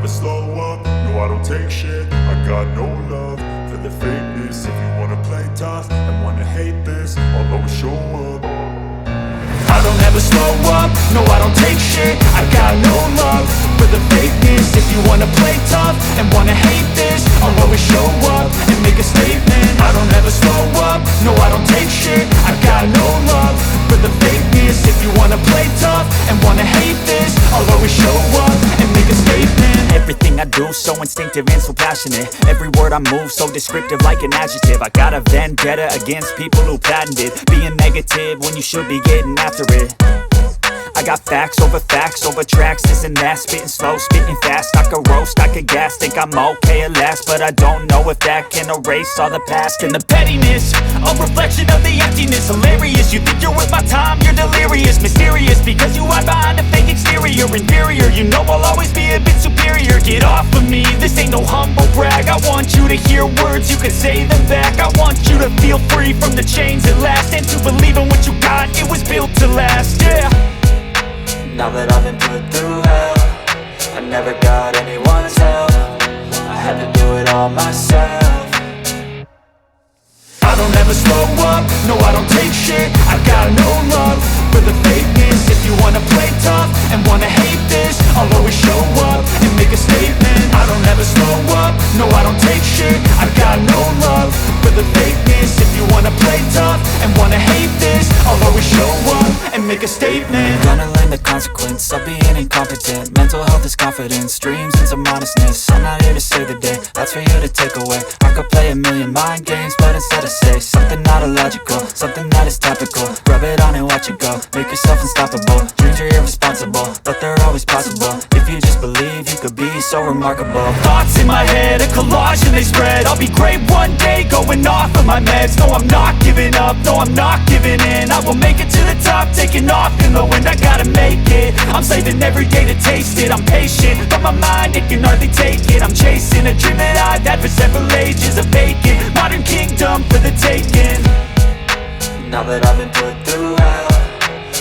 slow up, no I don't take shit. I got no love for the fakeness. If you wanna play tough and wanna hate this, I'll always show up. I don't ever slow up, no I don't take shit. I got no love for the fakeness. If you wanna play tough and wanna hate this, I'll always show up and make a statement. I don't ever slow up, no I don't take shit. I got no love for the fakeness. If you wanna play tough and wanna hate this, I'll always show up and make a statement. Everything I do so instinctive and so passionate. Every word I move so descriptive like an adjective. I got a vendetta against people who patented being negative when you should be getting after it. I got facts over tracks, this and that. Spitting slow, spitting fast, I could roast, I could gas. Think I'm okay at last, but I don't know if that can erase all the past. And the pettiness, a reflection of the emptiness. Hilarious, you think you're worth my time, you're delirious. Mysterious, because you hide behind a fake exterior. Inferior, you know I'll always be a bit superior. Get off of me, this ain't no humble brag. I want you to hear words, you can say them back. I want you to feel free from the chains at last, and to believe in what you got, it was built to last, yeah. Now that I've been put through hell, I never got anyone's help. I had to do it all myself. I don't ever slow up, no I don't take shit. I got no love for the fakeness. If you wanna play tough and wanna hate this, I'll always show up and make a statement. I don't ever slow up, no I don't take shit. I got no love for the fakeness. If you wanna play tough and wanna hate this, I'll always show up and make a statement. Gonna learn the consequence of being incompetent. Mental health is confidence, dreams and some honestness. I'm not here to save the day, that's for you to take away. I could play a million mind games, but instead I say something not illogical, something that is topical. Rub it on and watch it go, make yourself unstoppable. Dreams are irresponsible, but they're always possible. If you just believe, you could be so remarkable. Thoughts in my head, a collage and they spread. I'll be great one day, going off of my meds. No, I'm not giving up, no, I'm not giving in. I will make it to the top, taking off in the wind. I gotta make it, I'm saving every day to taste it. I'm patient, but my mind, it can hardly take it. I'm chasing a dream that I've had for several ages. A vacant, modern kingdom for the taking. Now that I've been put through hell,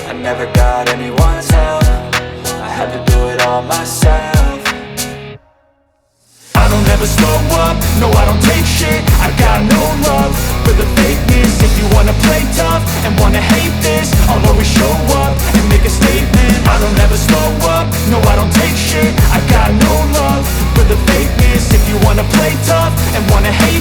I never got anyone's help. I had to do it all myself. I don't ever slow up, no I don't take shit. I got no love for the fakeness. If you wanna play tough and wanna hate this, I'll always show up and make a statement. I don't ever slow up, no I don't take shit. I got no love for the fakeness. If you wanna play tough and wanna hate